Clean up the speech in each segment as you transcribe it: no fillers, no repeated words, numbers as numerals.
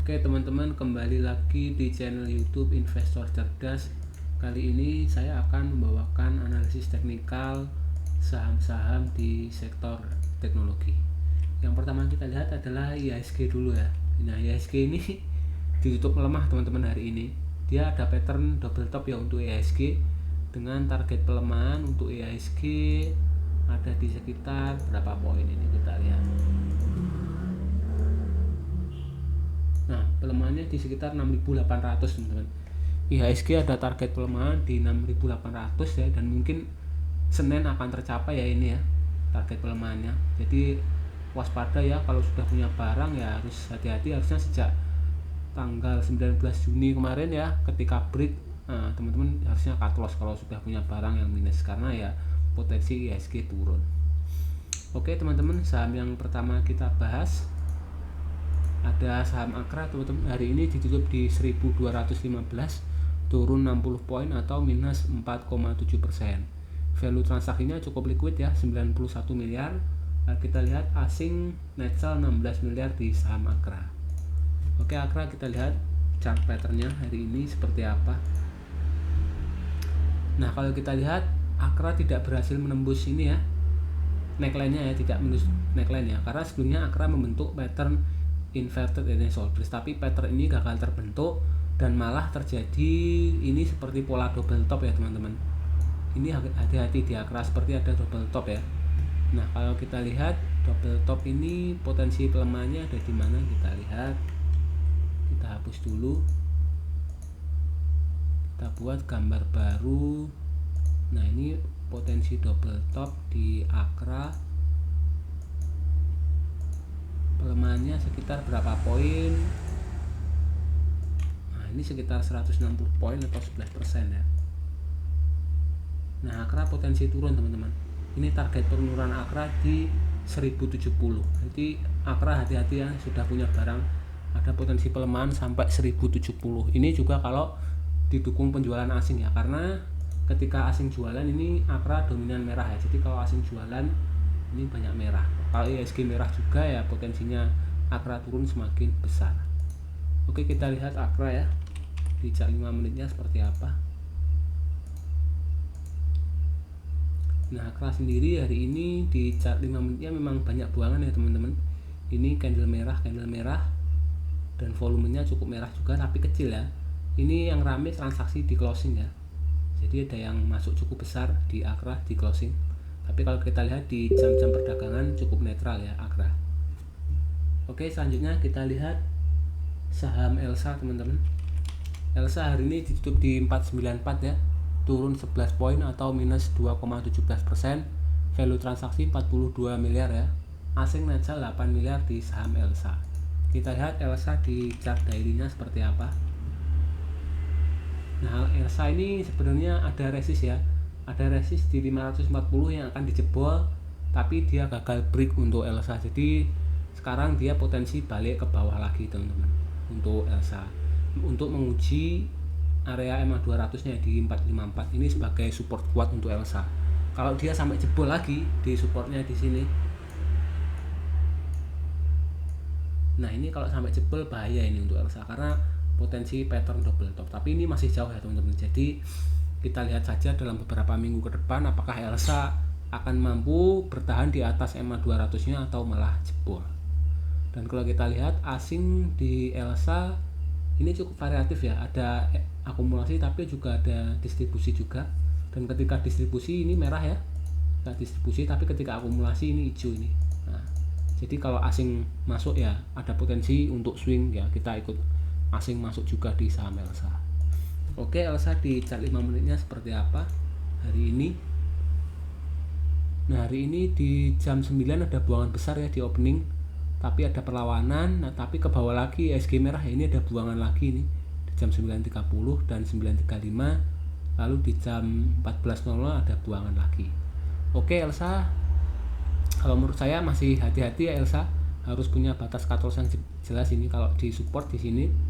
Oke teman-teman, kembali lagi di channel YouTube Investor Cerdas. Kali ini saya akan membawakan analisis teknikal saham-saham di sektor teknologi. Yang pertama kita lihat adalah IHSG dulu ya. Nah, IHSG ini ditutup melemah teman-teman hari ini. Dia ada pattern double top ya untuk IHSG, dengan target pelemahan untuk IHSG ada di sekitar berapa poin ini kita lihat. Nah, pelemahannya di sekitar 6.800 teman-teman. IHSG ada target pelemahan di 6.800 ya, dan mungkin Senin akan tercapai ya ini ya target pelemahannya. Jadi waspada ya, kalau sudah punya barang ya harus hati-hati. Harusnya sejak tanggal 19 Juni kemarin ya, ketika break, nah, teman-teman harusnya cut loss kalau sudah punya barang yang minus, karena ya potensi IHSG turun. Oke teman-teman, saham yang pertama kita bahas ada saham Akra teman-teman. Hari ini ditutup di 1215, turun 60 poin atau minus 4,7%. Value transaksinya cukup liquid ya, 91 miliar. Kita lihat asing net sell 16 miliar di saham Akra. Oke, Akra kita lihat chart patternnya hari ini seperti apa. Nah, kalau kita lihat Akra tidak berhasil menembus ini ya, neckline-nya ya, tidak menembus neckline ya, karena sebelumnya Akra membentuk pattern inverted head and shoulders, tapi pattern ini gagal terbentuk dan malah terjadi ini seperti pola double top ya teman-teman. Ini hati-hati di Akra seperti ada double top ya. Nah, kalau kita lihat double top ini potensi pelemahannya ada di mana, kita lihat. Kita hapus dulu, kita buat gambar baru. Nah, ini potensi double top di Akra, pelemahannya sekitar berapa poin. Nah, ini sekitar 160 poin atau 11% ya. Nah, Akra potensi turun teman-teman. Ini target penurunan Akra di 1070. Jadi Akra hati-hati ya, sudah punya barang ada potensi pelemahan sampai 1070. Ini juga kalau didukung penjualan asing ya, karena ketika asing jualan ini Akra dominan merah ya. Jadi kalau asing jualan ini banyak merah. Kalau IHSG merah juga ya, potensinya Akra turun semakin besar. Oke, kita lihat Akra ya di chart 5 menitnya seperti apa. Nah, Akra sendiri hari ini di chart 5 menitnya memang banyak buangan ya teman-teman. Ini candle merah dan volumenya cukup merah juga tapi kecil ya. Ini yang rame transaksi di closing ya. Jadi ada yang masuk cukup besar di Akra di closing. Tapi kalau kita lihat di jam-jam perdagangan cukup netral ya Akra. Oke, selanjutnya kita lihat saham Elsa teman-teman. Elsa hari ini ditutup di 494 ya, turun 11 poin atau minus 2,17%. Value transaksi 42 miliar ya. Asing net sell 8 miliar di saham Elsa. Kita lihat Elsa di chart daily-nya seperti apa. Nah, Elsa ini sebenarnya ada resist ya. Ada resist di 540 yang akan dijebol, tapi dia gagal break untuk Elsa. Jadi sekarang dia potensi balik ke bawah lagi teman-teman untuk Elsa, untuk menguji area EMA 200 nya di 454 ini sebagai support kuat untuk Elsa. Kalau dia sampai jebol lagi di supportnya di sini, nah ini kalau sampai jebol bahaya ini untuk Elsa, karena potensi pattern double top. Tapi ini masih jauh ya teman-teman. Jadi kita lihat saja dalam beberapa minggu ke depan apakah Elsa akan mampu bertahan di atas EMA 200-nya atau malah jebol. Dan kalau kita lihat asing di Elsa ini cukup variatif ya, ada akumulasi tapi juga ada distribusi juga. Dan ketika distribusi ini merah ya, kita distribusi, tapi ketika akumulasi ini hijau ini. Nah, jadi kalau asing masuk ya ada potensi untuk swing ya, kita ikut asing masuk juga di saham Elsa. Oke, Elsa di chart 5 menitnya seperti apa hari ini. Nah, hari ini di jam 9 ada buangan besar ya di opening, tapi ada perlawanan. Nah, tapi ke bawah lagi IHSG merah ya, ini ada buangan lagi nih di jam 9.30 dan 9.35. Lalu di jam 14.00 ada buangan lagi. Oke, Elsa kalau menurut saya masih hati-hati ya. Elsa harus punya batas cut loss yang jelas ini. Kalau di support di sini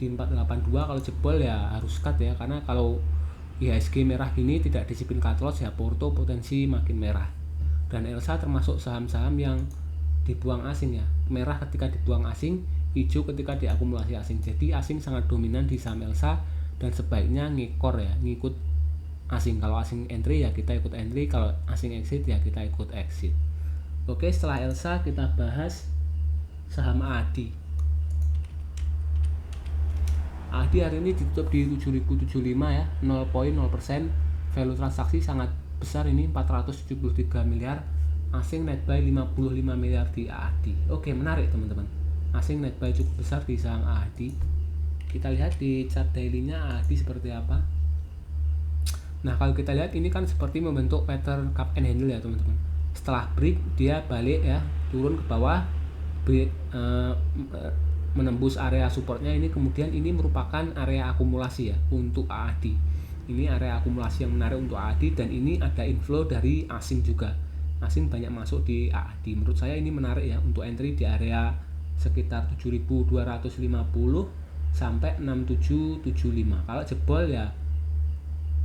di 482, kalau jebol ya harus cut ya, karena kalau IHSG merah gini tidak disiplin cut loss ya, Porto potensi makin merah. Dan Elsa termasuk saham-saham yang dibuang asing ya. Merah ketika dibuang asing hijau ketika diakumulasi asing. Jadi asing sangat dominan di saham Elsa dan sebaiknya ngikor ya, ngikut asing. Kalau asing entry ya kita ikut entry, kalau asing exit ya kita ikut exit. Oke, setelah Elsa kita bahas saham ADI. ADI hari ini ditutup di 7.075 ya, 0,0%. Value transaksi sangat besar ini, 473 miliar. Asing net buy 55 miliar di ADI. Oke, menarik teman-teman. Asing net buy cukup besar di saham ADI. Kita lihat di chart daily-nya ADI seperti apa. Nah, kalau kita lihat ini kan seperti membentuk pattern cup and handle ya teman-teman. Setelah break dia balik ya, turun ke bawah, menembus area supportnya ini, kemudian ini merupakan area akumulasi ya untuk ADI. Ini area akumulasi yang menarik untuk ADI, dan ini ada inflow dari asing juga. Asing banyak masuk di ADI. Menurut saya ini menarik ya untuk entry di area sekitar 7.250 sampai 6.775. Kalau jebol ya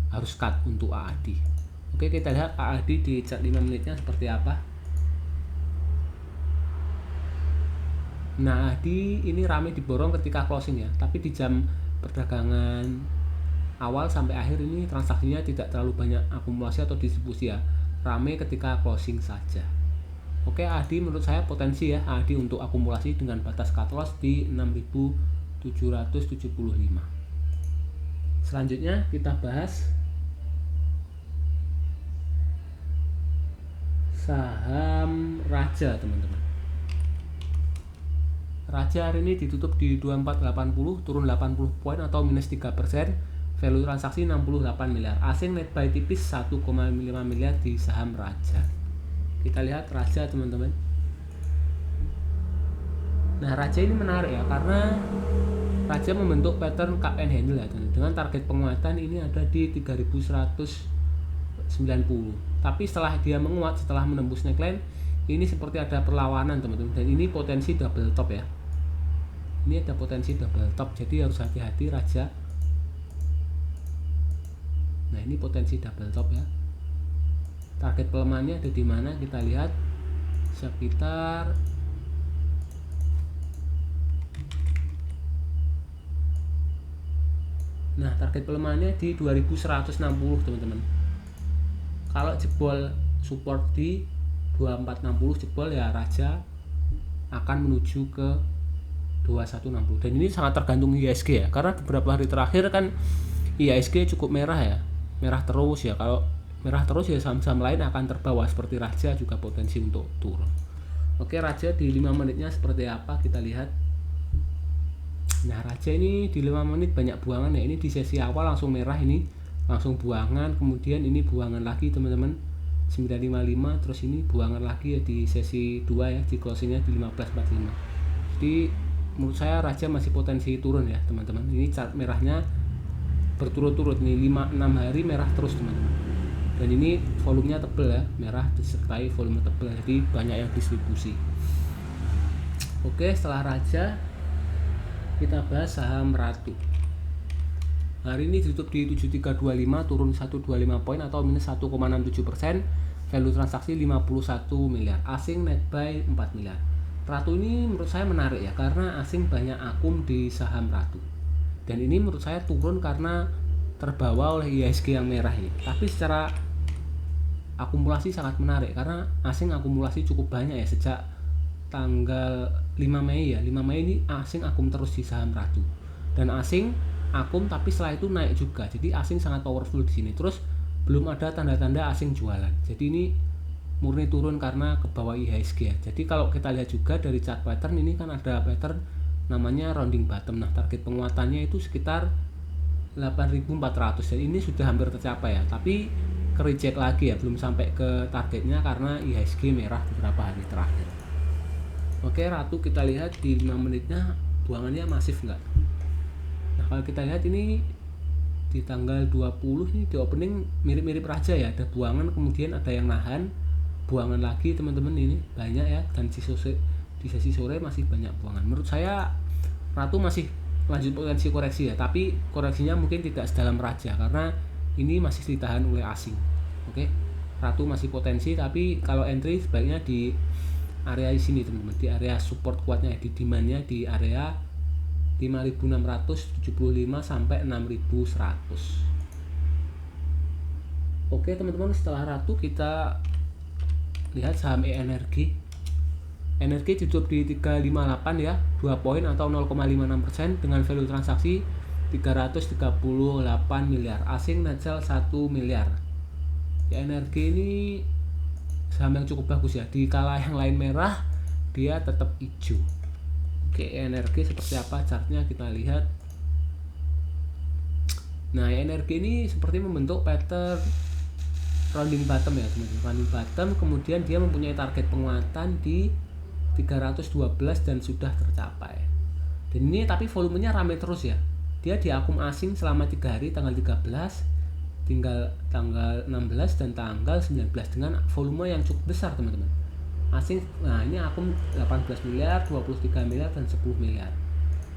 harus cut untuk ADI. Oke, kita lihat ADI di chart 5 menitnya seperti apa. Nah, ADI ini ramai diborong ketika closing ya, tapi di jam perdagangan awal sampai akhir ini transaksinya tidak terlalu banyak akumulasi atau distribusi ya, ramai ketika closing saja. Oke, ADI menurut saya potensi ya, ADI untuk akumulasi dengan batas cut loss di 6.775. Selanjutnya kita bahas saham Raja teman-teman. Raja hari ini ditutup di 2480, turun 80 poin atau minus 3%. Value transaksi 68 miliar. Asing net buy tipis 1,5 miliar di saham Raja. Kita lihat Raja teman-teman. Nah, Raja ini menarik ya, karena Raja membentuk pattern cup and handle ya, dengan target penguatan ini ada di 3190. Tapi setelah dia menguat, setelah menembus neckline, ini seperti ada perlawanan teman-teman, dan ini potensi double top ya. Ini ada potensi double top, jadi harus hati-hati Raja. Nah, ini potensi double top ya. Target pelemahannya ada di mana? Kita lihat sekitar Nah, target pelemahannya di 2160 teman-teman. Kalau jebol support di 2460 jebol ya, Raja akan menuju ke 2160. Dan ini sangat tergantung IHSG ya, karena beberapa hari terakhir kan IHSG cukup merah ya, merah terus ya. Kalau merah terus ya saham-saham lain akan terbawa, seperti Raja juga potensi untuk turun. Oke, Raja di 5 menitnya seperti apa kita lihat. Nah, Raja ini di 5 menit banyak buangan ya. Ini di sesi awal langsung merah, ini langsung buangan, kemudian ini buangan lagi teman-teman 955, terus ini buangan lagi ya di sesi 2 ya, di closingnya di 1545. Jadi menurut saya Raja masih potensi turun ya teman-teman. Ini chart merahnya berturut-turut nih, 5-6 hari merah terus teman-teman. Dan ini volumenya tebel ya, merah disertai volume tebel, jadi banyak yang distribusi. Oke, setelah Raja kita bahas saham Ratu. Hari ini ditutup di 7325, turun 125 poin atau minus 1,67%. Value transaksi 51 miliar. Asing net buy 4 miliar. Ratu ini menurut saya menarik ya, karena asing banyak akum di saham Ratu. Dan ini menurut saya turun karena terbawa oleh IHSG yang merah ini. Tapi secara akumulasi sangat menarik, karena asing akumulasi cukup banyak ya sejak tanggal 5 Mei ya. 5 Mei ini asing akum terus di saham Ratu. Dan asing akum tapi setelah itu naik juga. Jadi asing sangat powerful di sini. Terus belum ada tanda-tanda asing jualan. Jadi ini murni turun karena ke bawah IHSG ya. Jadi kalau kita lihat juga dari chart pattern, ini kan ada pattern namanya rounding bottom. Nah, target penguatannya itu sekitar 8.400 dan ini sudah hampir tercapai ya. Tapi ke-reject lagi ya, belum sampai ke targetnya karena IHSG merah beberapa hari terakhir. Oke, Ratu kita lihat di 5 menitnya buangannya masif enggak? Nah, kalau kita lihat ini di tanggal 20 ini di opening mirip-mirip Raja ya, ada buangan kemudian ada yang nahan, buangan lagi teman-teman, ini banyak ya, dan di sesi sore masih banyak buangan. Menurut saya Ratu masih lanjut potensi koreksi ya, tapi koreksinya mungkin tidak sedalam Raja karena ini masih ditahan oleh asing. Oke, Ratu masih potensi, tapi kalau entry sebaiknya di area di sini teman-teman, di area support kuatnya, di demandnya di area 5.675 sampai 6.100. Oke teman-teman, setelah ratu kita lihat saham energi. Energi tutup di 358 ya, 2 poin atau 0,56% dengan value transaksi 338 miliar. Asing net sell 1 miliar. Ya, energi ini saham yang cukup bagus ya. Di kala yang lain merah, dia tetap hijau. Oke, energi seperti apa chartnya kita lihat. Nah, energi ini seperti membentuk pattern rounding bottom ya teman-teman. Rounding bottom, kemudian dia mempunyai target penguatan di 312 dan sudah tercapai. Dan ini tapi volumenya ramai terus ya. Dia di akun asing selama 3 hari, tanggal 13, tanggal 16 dan tanggal 19 dengan volume yang cukup besar teman-teman. Asing, nah ini akun 18 miliar, 23 miliar dan 10 miliar.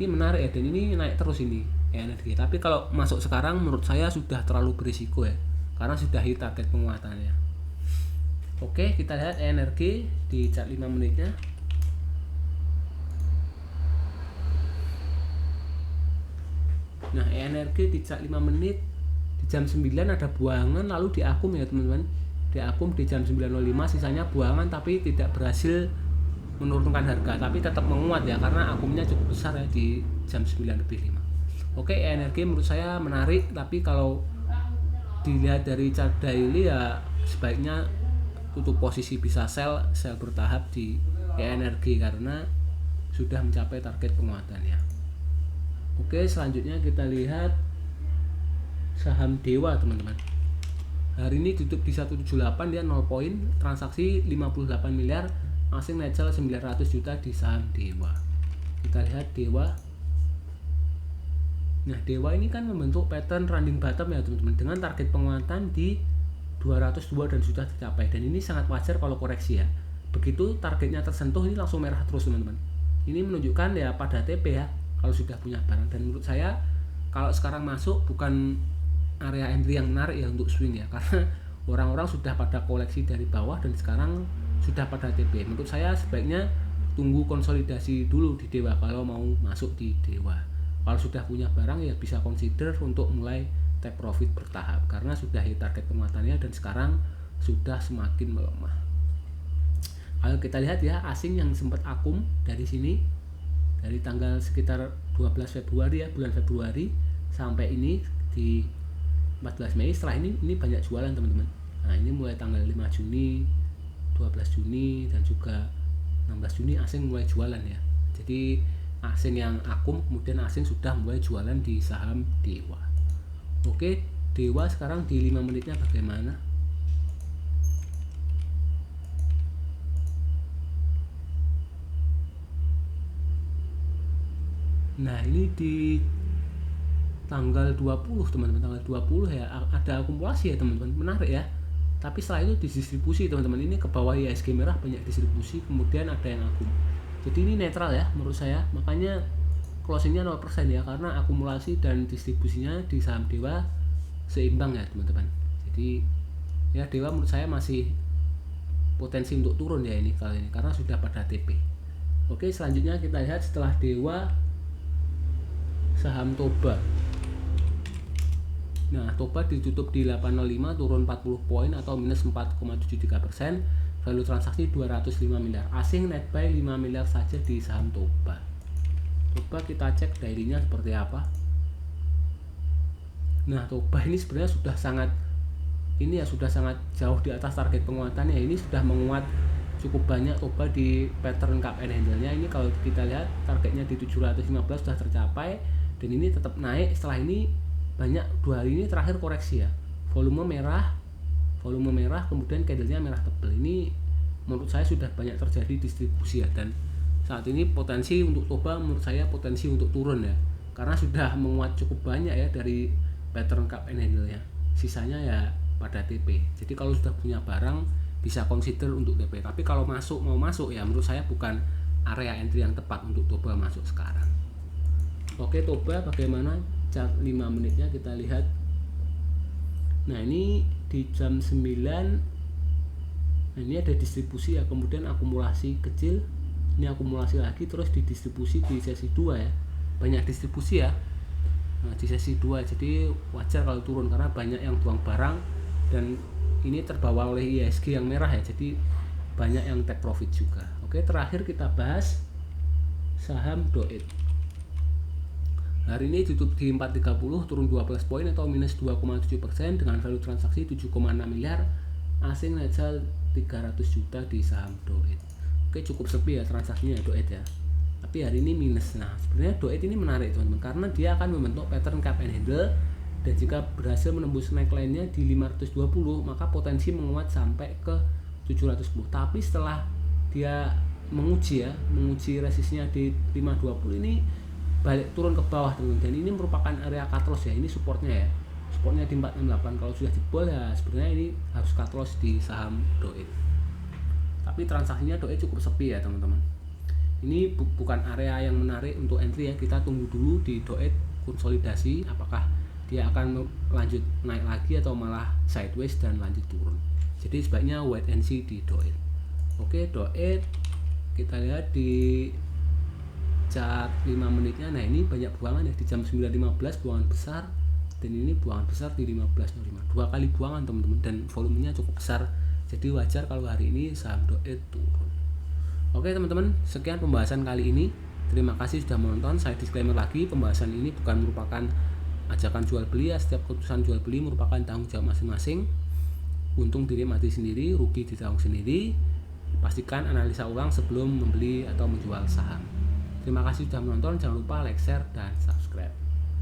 Ini menarik ya, dan ini naik terus ini energi. Tapi kalau masuk sekarang menurut saya sudah terlalu berisiko ya, karena sudah hit target penguatannya. Oke, kita lihat energi di chart 5 menitnya. Nah, energi di chart 5 menit di jam 9 ada buangan lalu diakum ya teman-teman. Diakum di jam 9.05, sisanya buangan tapi tidak berhasil menurunkan harga, tapi tetap menguat ya karena akumnya cukup besar ya di jam 9.05. Oke, energi menurut saya menarik, tapi kalau dilihat dari chart daily ya sebaiknya tutup posisi, bisa sell bertahap di energi karena sudah mencapai target penguatannya. Oke, selanjutnya kita lihat saham Dewa teman-teman. Hari ini tutup di 178, dia 0 poin, transaksi 58 miliar, asing net sell 900 juta di saham Dewa. Kita lihat Dewa. Nah, Dewa ini kan membentuk pattern rounding bottom ya teman-teman, dengan target penguatan di 202 dan sudah tercapai. Dan ini sangat wajar kalau koreksi ya. Begitu targetnya tersentuh, ini langsung merah terus teman-teman. Ini menunjukkan ya pada TP ya, kalau sudah punya barang. Dan menurut saya kalau sekarang masuk bukan area entry yang menarik ya untuk swing ya, karena orang-orang sudah pada koleksi dari bawah dan sekarang sudah pada TP. Menurut saya sebaiknya tunggu konsolidasi dulu di Dewa kalau mau masuk di Dewa. Kalau sudah punya barang ya bisa consider untuk mulai take profit bertahap karena sudah hit target penguatannya dan sekarang sudah semakin melemah. Kalau kita lihat ya, asing yang sempat akum dari sini dari tanggal sekitar 12 Februari ya, bulan Februari sampai ini di 14 Mei, setelah ini banyak jualan teman-teman. Nah, ini mulai tanggal 5 Juni, 12 Juni dan juga 16 Juni asing mulai jualan ya. Jadi asing yang akum kemudian asing sudah mulai jualan di saham Dewa. Oke, Dewa sekarang di 5 menitnya bagaimana? Nah, ini di tanggal 20 teman-teman, tanggal 20 ya ada akumulasi ya teman-teman, menarik ya. Tapi setelah itu didistribusi teman-teman, ini ke bawah IHSG merah banyak distribusi, kemudian ada yang akum. Jadi ini netral ya menurut saya, makanya closingnya 0% ya, karena akumulasi dan distribusinya di saham Dewa seimbang ya teman-teman. Jadi ya Dewa menurut saya masih potensi untuk turun ya ini kali ini karena sudah pada TP. Oke, selanjutnya kita lihat setelah Dewa saham Toba. Nah, Toba ditutup di 805, turun 40 poin atau minus 4,73%. Value transaksi 205 miliar. Asing net buy 5 miliar saja di saham Toba. Coba kita cek daily-nya seperti apa. Nah, Toba ini sebenarnya sudah sangat jauh di atas target penguatannya. Ini sudah menguat cukup banyak Toba di pattern cup and handle-nya. Ini kalau kita lihat targetnya di 715 sudah tercapai dan ini tetap naik. Setelah ini banyak 2 hari ini terakhir koreksi ya, volume merah kemudian candlenya merah tebal. Ini menurut saya sudah banyak terjadi distribusi ya, dan saat ini potensi untuk Toba menurut saya potensi untuk turun ya, karena sudah menguat cukup banyak ya dari pattern cup and handle nya, sisanya ya pada TP. Jadi kalau sudah punya barang bisa consider untuk TP, tapi kalau mau masuk ya menurut saya bukan area entry yang tepat untuk Toba masuk sekarang. Oke, Toba bagaimana chart 5 menitnya kita lihat. Nah, ini di jam 9 Nah, ini ada distribusi ya, kemudian akumulasi kecil, ini akumulasi lagi, terus didistribusi di sesi 2 ya, banyak distribusi ya. Nah, di sesi 2 jadi wajar kalau turun karena banyak yang buang barang dan ini terbawa oleh IHSG yang merah ya, jadi banyak yang take profit juga. Oke, terakhir kita bahas saham Doit. Hari ini tutup di 430, turun 12 poin atau minus 2,7% dengan value transaksi 7,6 miliar. Asing netzel 300 juta di saham Doit. Oke, cukup sepi ya transaksinya Doit ya. Tapi hari ini minus. Nah, sebenarnya Doit ini menarik teman-teman karena dia akan membentuk pattern cup and handle, dan jika berhasil menembus neckline-nya di 520 maka potensi menguat sampai ke 710. Tapi setelah dia menguji resistnya di 520 ini balik turun ke bawah teman-teman, dan ini merupakan area cut loss ya, ini supportnya ya, supportnya di 468. Kalau sudah jebol ya sebenarnya ini harus cut loss di saham Doit. Tapi transaksinya Doit cukup sepi ya teman-teman, ini bukan area yang menarik untuk entry ya. Kita tunggu dulu di Doit konsolidasi, apakah dia akan lanjut naik lagi atau malah sideways dan lanjut turun. Jadi sebaiknya wait and see di Doit. Oke, Doit kita lihat di chart 5 menitnya. Nah, ini banyak buangan ya, di jam 9.15 buangan besar, dan ini buangan besar di 15.05, 2 kali buangan teman-teman, dan volumenya cukup besar. Jadi wajar kalau hari ini saham Doit turun. Oke teman-teman, sekian pembahasan kali ini. Terima kasih sudah menonton. Saya disclaimer lagi, pembahasan ini bukan merupakan ajakan jual beli ya. Setiap keputusan jual beli merupakan tanggung jawab masing-masing. Untung diri mati sendiri, rugi ditanggung sendiri. Pastikan analisa ulang sebelum membeli atau menjual saham. Terima kasih sudah menonton. Jangan lupa like, share, dan subscribe.